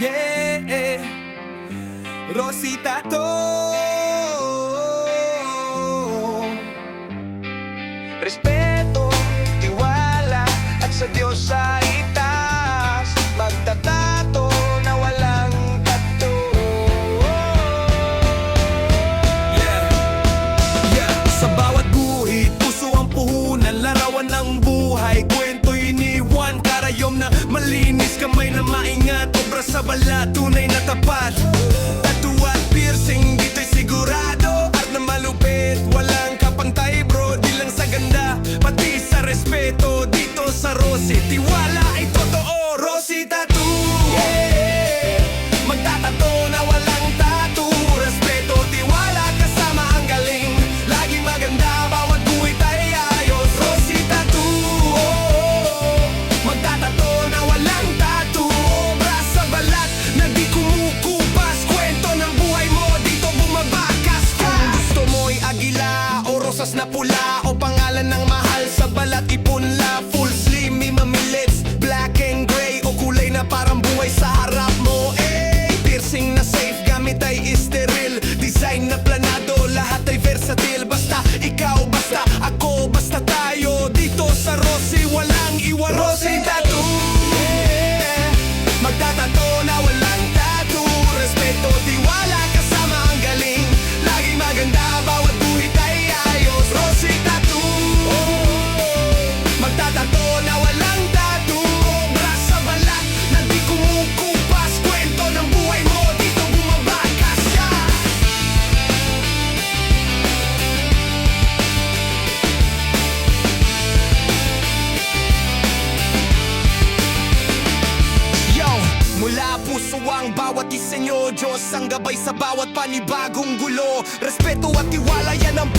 Yeah, Rosita to. Respeto, tiwala, at sa Diyos sa itaas. Magtatato na walang tato. Yeah, sa bawat guhit, puso ang puhunan. Larawan ng buhay, kwento'y iniwan. Karayom na malinis, kamay na maingat. Obra sa balat, tunay na tapat. Tattoo at piercing, dito'y sigurado. Art na malupit, walang kapantay bro. Di lang sa ganda, pati sa respeto. Dito sa Rosy, tiwala ay totoo. Rosy Tattoo, yeah. Magtatato na walang tattoo. Respeto, tiwala, kasama ang galing. Laging maganda, bawat guhit ay ayos. Rosy Tattoo, oh. Magtatato na walang tattoo. Obra sa balat na di kumukupas. Kwento ng buhay mo, dito bumabakas ka. Kung gusto mo'y agila o rosas na pula, o pangalan ng mahal sa balat, ipunla. Full slim, may mamilits, black and gray, o kulay na parang buhay sa harap mo. Piercing na safe, gamit ay sterile. Design na planado, lahat ay versatile. Basta ikaw, basta ako, basta tayo. Dito sa Rosy, walang iwan. Rosy Tattoo, yeah. Magtatato na walang tattoo. Respeto, tiwala, kasama ang galing. Laging maganda, bawat guhit ay ayos. Rosy Tattoo, oh. Magtatato na walang tattoo. Obra sa balat na di kumukupas. Kwento ng buhay mo, dito bumabakas ka. Yo, mula puso ang bawat disenyo. Diyos ang gabay sa bawat panibagong gulo. Respeto at tiwala, yan ang